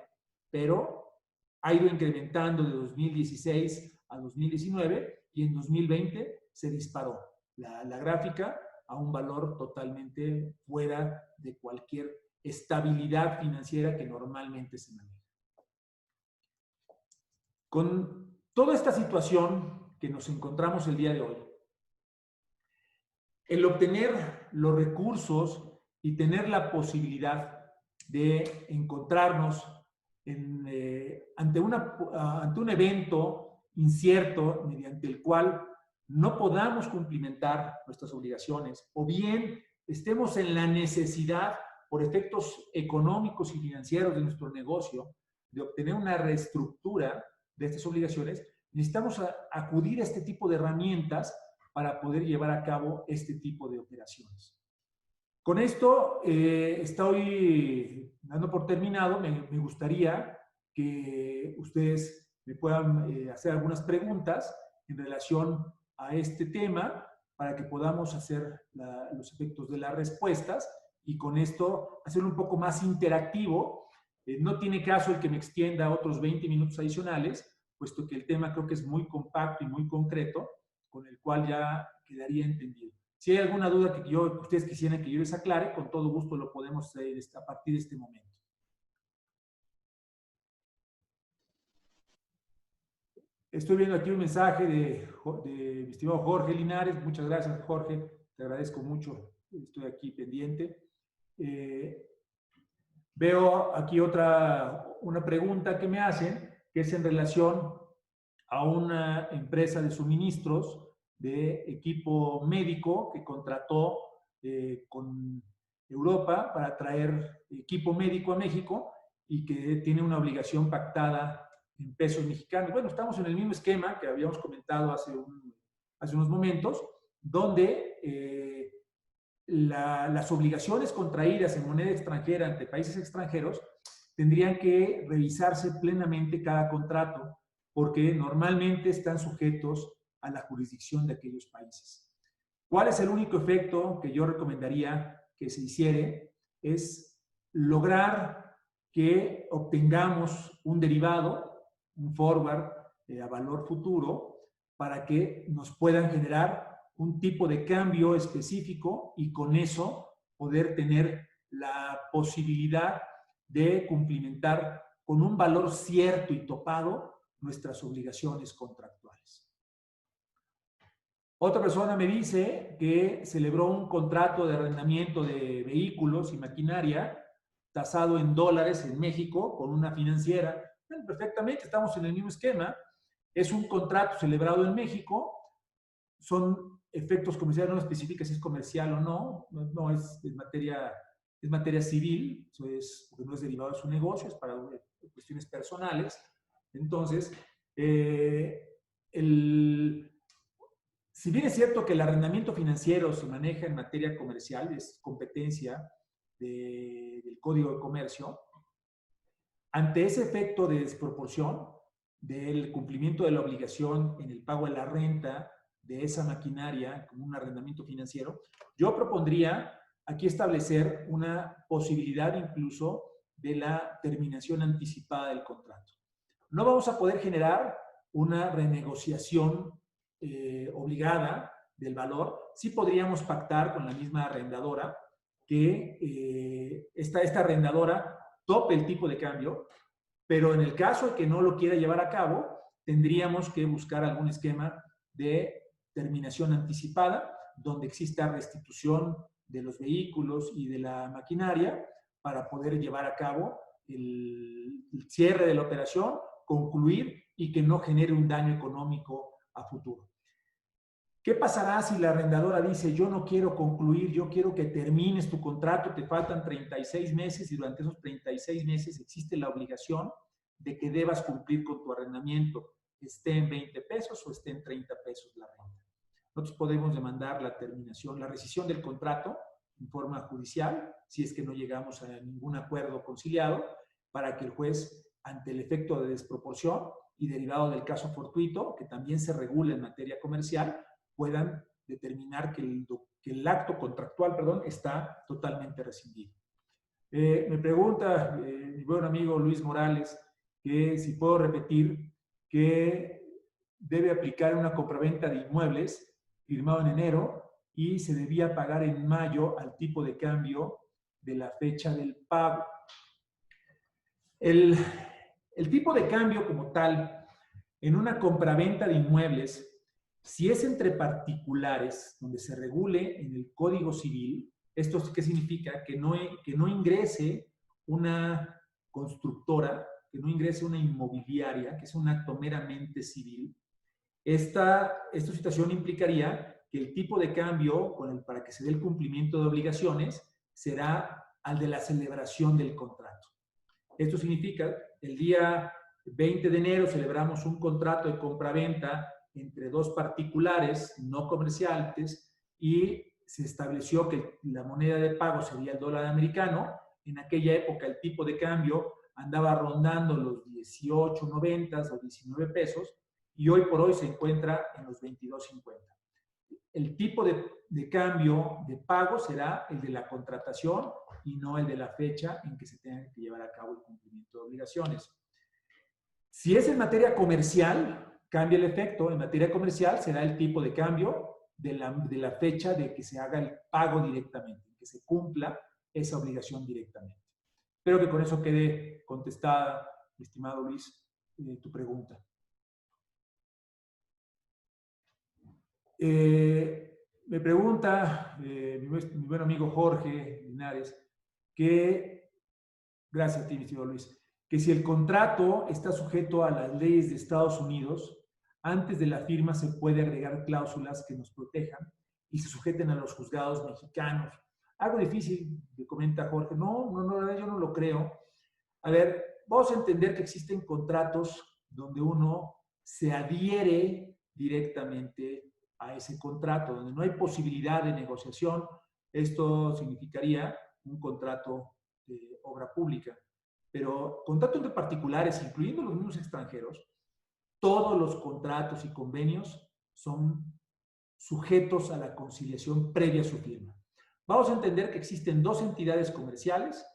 pero ha ido incrementando de 2016 a 2019 y en 2020 se disparó la gráfica a un valor totalmente fuera de cualquier estabilidad financiera que normalmente se maneja. Con toda esta situación que nos encontramos el día de hoy, el obtener los recursos y tener la posibilidad de encontrarnos ante un evento incierto mediante el cual no podamos cumplimentar nuestras obligaciones o bien estemos en la necesidad por efectos económicos y financieros de nuestro negocio de obtener una reestructura de estas obligaciones, necesitamos acudir a este tipo de herramientas para poder llevar a cabo este tipo de operaciones. Con esto estoy dando por terminado. Me gustaría que ustedes me puedan hacer algunas preguntas en relación a este tema para que podamos hacer los efectos de las respuestas y con esto hacerlo un poco más interactivo. No tiene caso el que me extienda otros 20 minutos adicionales, puesto que el tema creo que es muy compacto y muy concreto, con el cual ya quedaría entendido. Si hay alguna duda que ustedes quisieran que yo les aclare, con todo gusto lo podemos hacer a partir de este momento. Estoy viendo aquí un mensaje de mi estimado Jorge Linares. Muchas gracias, Jorge. Te agradezco mucho. Estoy aquí pendiente. Veo aquí una pregunta que me hacen, que es en relación a una empresa de suministros de equipo médico que contrató con Europa para traer equipo médico a México y que tiene una obligación pactada en pesos mexicanos. Bueno, estamos en el mismo esquema que habíamos comentado hace unos momentos, donde las obligaciones contraídas en moneda extranjera ante países extranjeros tendrían que revisarse plenamente cada contrato, porque normalmente están sujetos a la jurisdicción de aquellos países. ¿Cuál es el único efecto que yo recomendaría que se hiciere? Es lograr que obtengamos un derivado, un forward a valor futuro, para que nos puedan generar un tipo de cambio específico y con eso poder tener la posibilidad de cumplimentar con un valor cierto y topado nuestras obligaciones contractuales. Otra persona me dice que celebró un contrato de arrendamiento de vehículos y maquinaria tasado en dólares en México con una financiera. Bueno, perfectamente, estamos en el mismo esquema. Es un contrato celebrado en México. Son efectos comerciales, no especifica si es comercial o no. No es materia civil, eso es, porque no es derivado de su negocio, es para cuestiones personales. Entonces, si bien es cierto que el arrendamiento financiero se maneja en materia comercial, es competencia del Código de Comercio, ante ese efecto de desproporción del cumplimiento de la obligación en el pago de la renta de esa maquinaria como un arrendamiento financiero, yo propondría aquí establecer una posibilidad incluso de la terminación anticipada del contrato. No vamos a poder generar una renegociación obligada del valor. Sí podríamos pactar con la misma arrendadora que esta arrendadora tope el tipo de cambio, pero en el caso de que no lo quiera llevar a cabo, tendríamos que buscar algún esquema de terminación anticipada, donde exista restitución de los vehículos y de la maquinaria para poder llevar a cabo el cierre de la operación, concluir y que no genere un daño económico a futuro. ¿Qué pasará si la arrendadora dice, yo no quiero concluir, yo quiero que termines tu contrato, te faltan 36 meses y durante esos 36 meses existe la obligación de que debas cumplir con tu arrendamiento, esté en 20 pesos o esté en 30 pesos la renta? Nosotros podemos demandar la terminación, la rescisión del contrato en forma judicial, si es que no llegamos a ningún acuerdo conciliado, para que el juez, ante el efecto de desproporción y derivado del caso fortuito, que también se regula en materia comercial, puedan determinar que el acto contractual, está totalmente rescindido. Me pregunta mi buen amigo Luis Morales que si puedo repetir que debe aplicar una compraventa de inmuebles firmado en enero y se debía pagar en mayo al tipo de cambio de la fecha del pago. El tipo de cambio como tal en una compraventa de inmuebles, si es entre particulares, donde se regule en el Código Civil, ¿esto qué significa? Que no ingrese una constructora, que no ingrese una inmobiliaria, que es un acto meramente civil. Esta situación implicaría que el tipo de cambio para que se dé el cumplimiento de obligaciones será al de la celebración del contrato. Esto significa el día 20 de enero celebramos un contrato de compraventa entre dos particulares no comerciantes y se estableció que la moneda de pago sería el dólar americano. En aquella época el tipo de cambio andaba rondando los 18.90 o 19 pesos y hoy por hoy se encuentra en los 22.50. el tipo de cambio de pago será el de la contratación y no el de la fecha en que se tenga que llevar a cabo el cumplimiento de obligaciones. Si es en materia comercial, cambia el efecto. En materia comercial será el tipo de cambio de la fecha de que se haga el pago directamente, que se cumpla esa obligación directamente. Espero que con eso quede contestada, estimado Luis, tu pregunta. Me pregunta mi buen amigo Jorge Linares que, gracias a ti, mi estimado Luis, que si el contrato está sujeto a las leyes de Estados Unidos, antes de la firma se puede agregar cláusulas que nos protejan y se sujeten a los juzgados mexicanos. Algo difícil, que comenta Jorge. No, yo no lo creo. A ver, vamos a entender que existen contratos donde uno se adhiere directamente a ese contrato, donde no hay posibilidad de negociación. Esto significaría un contrato de obra pública. Pero contratos entre particulares, incluyendo los mismos extranjeros, todos los contratos y convenios son sujetos a la conciliación previa a su firma. Vamos a entender que existen dos entidades comerciales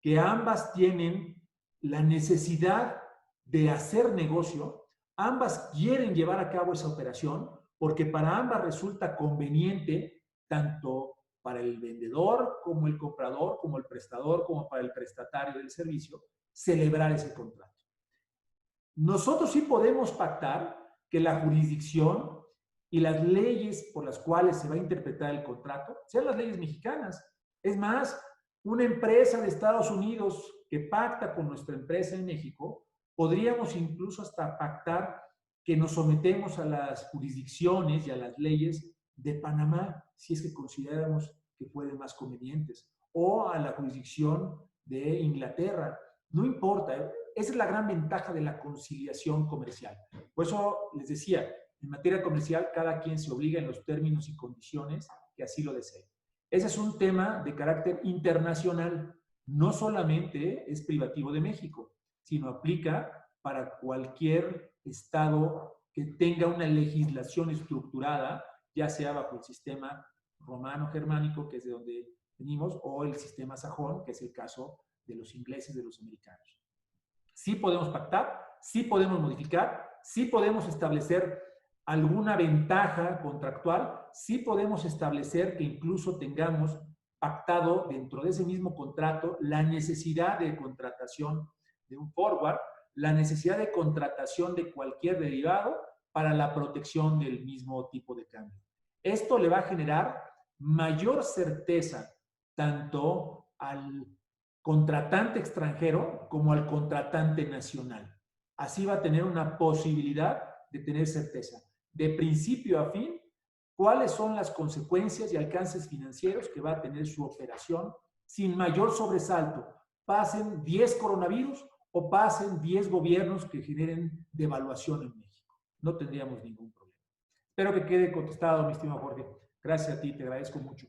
que ambas tienen la necesidad de hacer negocio, ambas quieren llevar a cabo esa operación porque para ambas resulta conveniente tanto para el vendedor como el comprador, como el prestador, como para el prestatario del servicio, celebrar ese contrato. Nosotros sí podemos pactar que la jurisdicción y las leyes por las cuales se va a interpretar el contrato sean las leyes mexicanas. Es más, una empresa de Estados Unidos que pacta con nuestra empresa en México, podríamos incluso hasta pactar que nos sometemos a las jurisdicciones y a las leyes de Panamá, si es que consideramos que fueran más convenientes, o a la jurisdicción de Inglaterra. No importa, esa es la gran ventaja de la conciliación comercial. Por eso les decía, en materia comercial cada quien se obliga en los términos y condiciones que así lo desee. Ese es un tema de carácter internacional. No solamente es privativo de México, sino aplica para cualquier estado que tenga una legislación estructurada, ya sea bajo el sistema romano-germánico, que es de donde venimos, o el sistema sajón, que es el caso de los ingleses, de los americanos. Sí podemos pactar, sí podemos modificar, sí podemos establecer alguna ventaja contractual, sí podemos establecer que incluso tengamos pactado dentro de ese mismo contrato la necesidad de contratación de un forward, la necesidad de contratación de cualquier derivado para la protección del mismo tipo de cambio. Esto le va a generar mayor certeza tanto al contratante extranjero como al contratante nacional. Así va a tener una posibilidad de tener certeza, de principio a fin, cuáles son las consecuencias y alcances financieros que va a tener su operación sin mayor sobresalto. Pasen 10 coronavirus o pasen 10 gobiernos que generen devaluación en México. No tendríamos ningún problema. Espero que quede contestado, mi estimado Jorge. Gracias a ti, te agradezco mucho.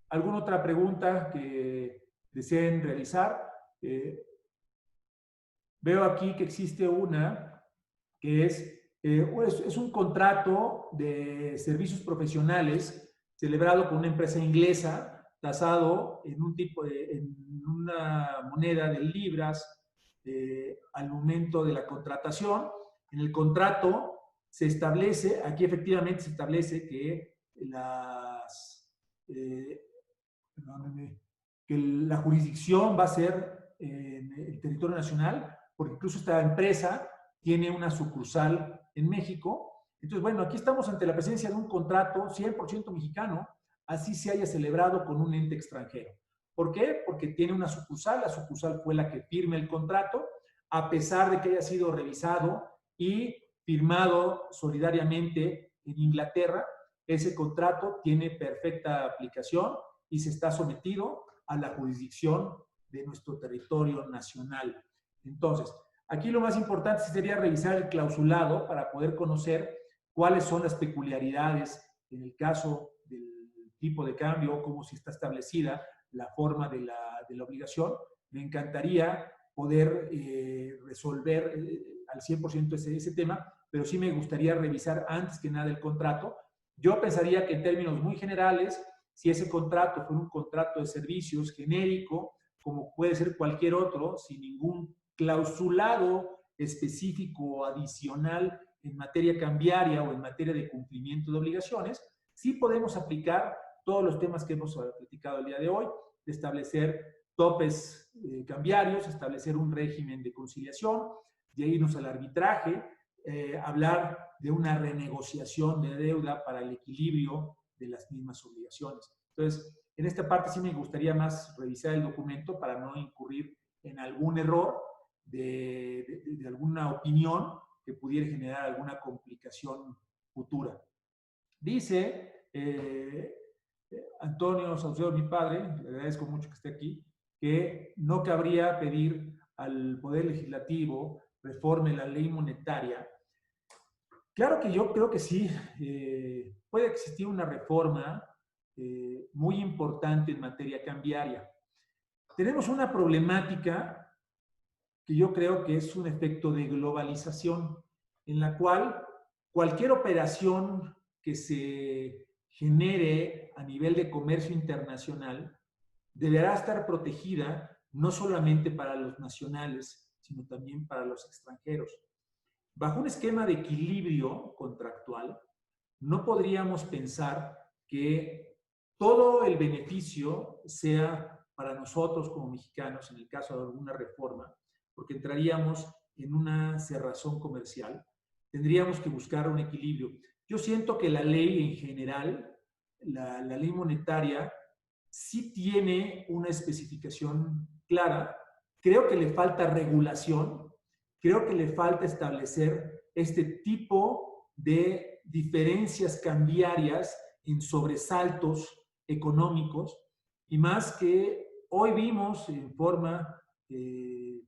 ¿Alguna otra pregunta que deseen realizar? Veo aquí que existe una que es un contrato de servicios profesionales celebrado con una empresa inglesa, tasado en en una moneda de libras al momento de la contratación. En el contrato se establece, aquí efectivamente se establece que que la jurisdicción va a ser en el territorio nacional, porque incluso esta empresa tiene una sucursal en México. Entonces, bueno, aquí estamos ante la presencia de un contrato 100% mexicano, así se haya celebrado con un ente extranjero. ¿Por qué? Porque tiene una sucursal, la sucursal fue la que firma el contrato, a pesar de que haya sido revisado y firmado solidariamente en Inglaterra, ese contrato tiene perfecta aplicación y se está sometido a la jurisdicción de nuestro territorio nacional. Entonces, aquí lo más importante sería revisar el clausulado para poder conocer cuáles son las peculiaridades en el caso del tipo de cambio, cómo se está establecida la forma de la obligación. Me encantaría poder resolver al 100% ese tema, pero sí me gustaría revisar antes que nada el contrato. Yo pensaría que en términos muy generales, si ese contrato fuera un contrato de servicios genérico, como puede ser cualquier otro, sin ningún clausulado específico o adicional en materia cambiaria o en materia de cumplimiento de obligaciones, sí podemos aplicar todos los temas que hemos platicado el día de hoy, de establecer topes cambiarios, establecer un régimen de conciliación, de irnos al arbitraje, hablar de una renegociación de deuda para el equilibrio de las mismas obligaciones. Entonces, en esta parte sí me gustaría más revisar el documento para no incurrir en algún error de alguna opinión que pudiera generar alguna complicación futura. Dice Antonio Saucedo, mi padre, le agradezco mucho que esté aquí, que no cabría pedir al Poder Legislativo reforme la ley monetaria. Claro que yo creo que sí, puede existir una reforma muy importante en materia cambiaria. Tenemos una problemática que yo creo que es un efecto de globalización, en la cual cualquier operación que se genere a nivel de comercio internacional deberá estar protegida no solamente para los nacionales, sino también para los extranjeros. Bajo un esquema de equilibrio contractual, no podríamos pensar que todo el beneficio sea para nosotros como mexicanos, en el caso de alguna reforma, porque entraríamos en una cerrazón comercial. Tendríamos que buscar un equilibrio. Yo siento que la ley en general, la ley monetaria, sí tiene una especificación clara. Creo que le falta regulación, creo que le falta establecer este tipo de diferencias cambiarias en sobresaltos económicos, y más que hoy vimos en forma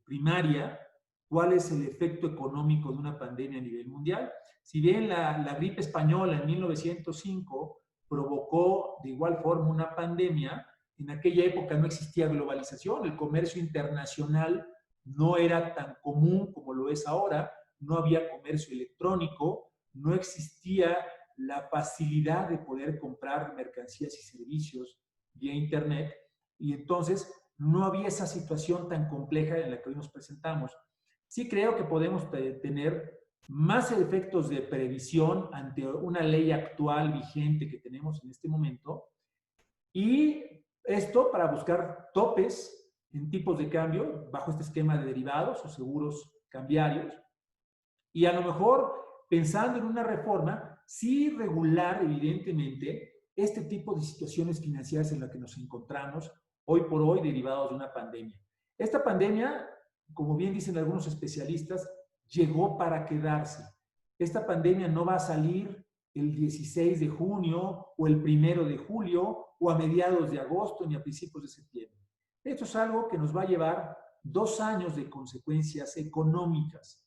primaria cuál es el efecto económico de una pandemia a nivel mundial. Si bien la gripe española en 1905 provocó de igual forma una pandemia, en aquella época no existía globalización, el comercio internacional no era tan común como lo es ahora, no había comercio electrónico, no existía la facilidad de poder comprar mercancías y servicios vía Internet, y entonces no había esa situación tan compleja en la que hoy nos presentamos. Sí creo que podemos tener más efectos de previsión ante una ley actual vigente que tenemos en este momento, y esto para buscar topes en tipos de cambio bajo este esquema de derivados o seguros cambiarios, y a lo mejor pensando en una reforma, sí regular evidentemente este tipo de situaciones financieras en las que nos encontramos hoy por hoy derivados de una pandemia. Esta pandemia, como bien dicen algunos especialistas, llegó para quedarse. Esta pandemia no va a salir el 16 de junio o el 1 de julio o a mediados de agosto ni a principios de septiembre. Esto es algo que nos va a llevar 2 años de consecuencias económicas.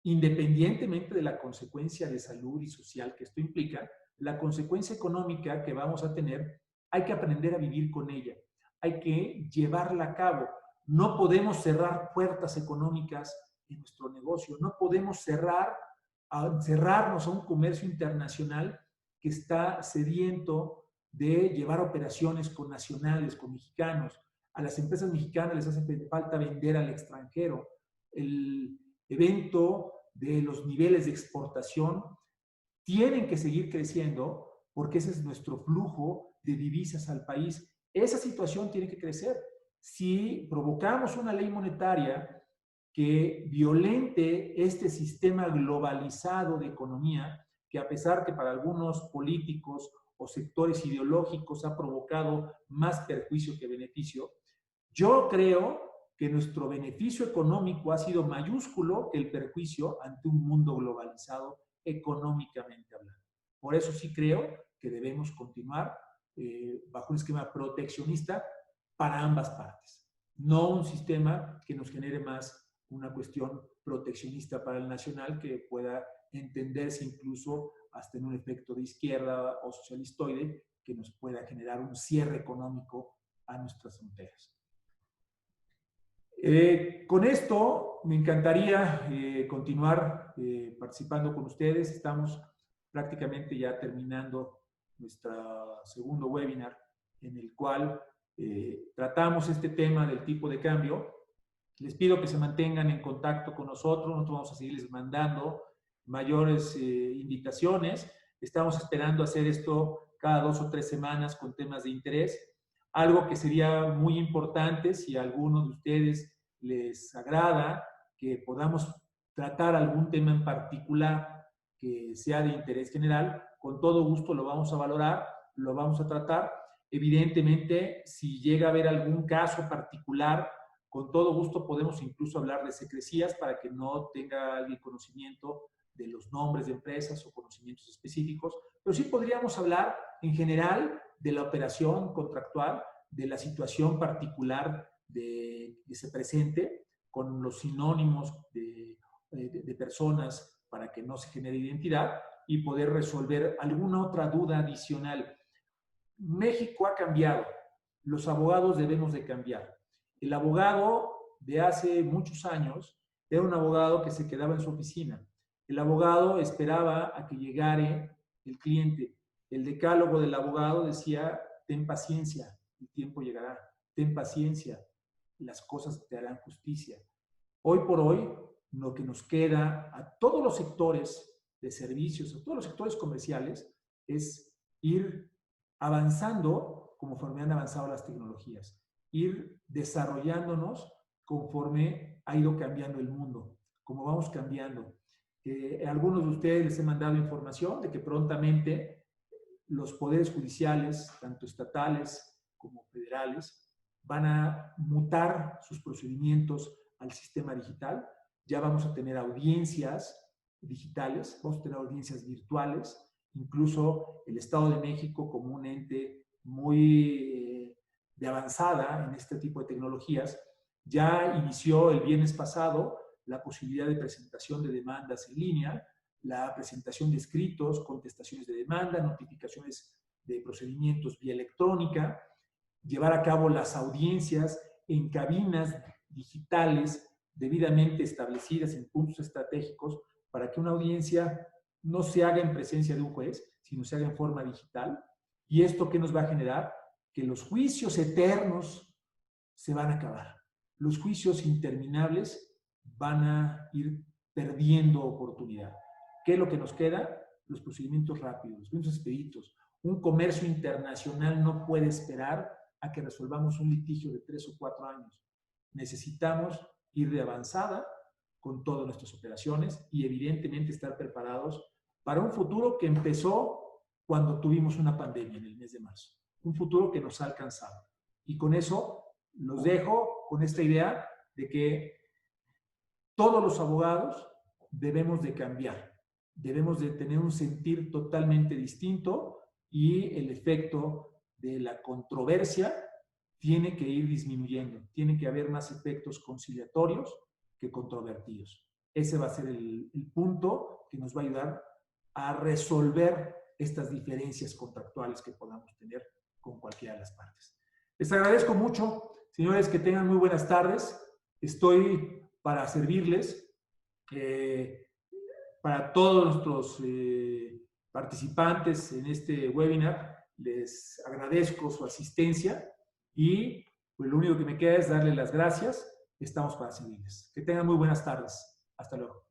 Independientemente de la consecuencia de salud y social que esto implica, la consecuencia económica que vamos a tener, hay que aprender a vivir con ella, hay que llevarla a cabo. No podemos cerrar puertas económicas en nuestro negocio, no podemos cerrarnos a un comercio internacional que está sediento de llevar operaciones con nacionales, con mexicanos. A las empresas mexicanas les hace falta vender al extranjero. El evento de los niveles de exportación tienen que seguir creciendo porque ese es nuestro flujo de divisas al país. Esa situación tiene que crecer. Si provocamos una ley monetaria que violente este sistema globalizado de economía, que a pesar que para algunos políticos o sectores ideológicos ha provocado más perjuicio que beneficio, yo creo que nuestro beneficio económico ha sido mayúsculo que el perjuicio ante un mundo globalizado económicamente hablando. Por eso sí creo que debemos continuar bajo un esquema proteccionista para ambas partes, no un sistema que nos genere más una cuestión proteccionista para el nacional que pueda entenderse incluso hasta en un efecto de izquierda o socialistoide que nos pueda generar un cierre económico a nuestras fronteras. Con esto me encantaría continuar participando con ustedes. Estamos prácticamente ya terminando nuestro segundo webinar en el cual tratamos este tema del tipo de cambio. Les pido que se mantengan en contacto con nosotros. Nosotros vamos a seguirles mandando mayores invitaciones. Estamos esperando hacer esto cada 2 o 3 semanas con temas de interés. Algo que sería muy importante, si a alguno de ustedes les agrada, que podamos tratar algún tema en particular que sea de interés general, con todo gusto lo vamos a valorar, lo vamos a tratar. Evidentemente, si llega a haber algún caso particular, con todo gusto podemos incluso hablar de secrecías para que no tenga alguien conocimiento de los nombres de empresas o conocimientos específicos, pero sí podríamos hablar en general de la operación contractual, de la situación particular que se presente, con los sinónimos de personas para que no se genere identidad y poder resolver alguna otra duda adicional. México ha cambiado, los abogados debemos de cambiar. El abogado de hace muchos años era un abogado que se quedaba en su oficina. El abogado esperaba a que llegara el cliente. El decálogo del abogado decía, ten paciencia, el tiempo llegará. Ten paciencia, las cosas te harán justicia. Hoy por hoy, lo que nos queda a todos los sectores de servicios, a todos los sectores comerciales, es ir avanzando conforme han avanzado las tecnologías, ir desarrollándonos conforme ha ido cambiando el mundo, como vamos cambiando. A algunos de ustedes les he mandado información de que prontamente los poderes judiciales, tanto estatales como federales, van a mutar sus procedimientos al sistema digital. Ya vamos a tener audiencias digitales, vamos a tener audiencias virtuales, incluso el Estado de México como un ente muy de avanzada en este tipo de tecnologías, ya inició el viernes pasado la posibilidad de presentación de demandas en línea, la presentación de escritos, contestaciones de demanda, notificaciones de procedimientos vía electrónica, llevar a cabo las audiencias en cabinas digitales debidamente establecidas en puntos estratégicos para que una audiencia no se haga en presencia de un juez, sino se haga en forma digital. ¿Y esto qué nos va a generar? Que los juicios eternos se van a acabar. Los juicios interminables van a ir perdiendo oportunidad. ¿Qué es lo que nos queda? Los procedimientos rápidos, los procedimientos expeditos. Un comercio internacional no puede esperar a que resolvamos un litigio de 3 o 4 años. Necesitamos ir de avanzada con todas nuestras operaciones y evidentemente estar preparados para un futuro que empezó cuando tuvimos una pandemia en el mes de marzo. Un futuro que nos ha alcanzado. Y con eso los dejo con esta idea de que todos los abogados debemos de cambiar. Debemos de tener un sentir totalmente distinto y el efecto de la controversia tiene que ir disminuyendo. Tiene que haber más efectos conciliatorios que controvertidos. Ese va a ser el punto que nos va a ayudar a resolver estas diferencias contractuales que podamos tener con cualquiera de las partes. Les agradezco mucho, señores, que tengan muy buenas tardes. Estoy para servirles. Para todos nuestros participantes en este webinar, les agradezco su asistencia y pues lo único que me queda es darles las gracias. Estamos para servirles. Que tengan muy buenas tardes. Hasta luego.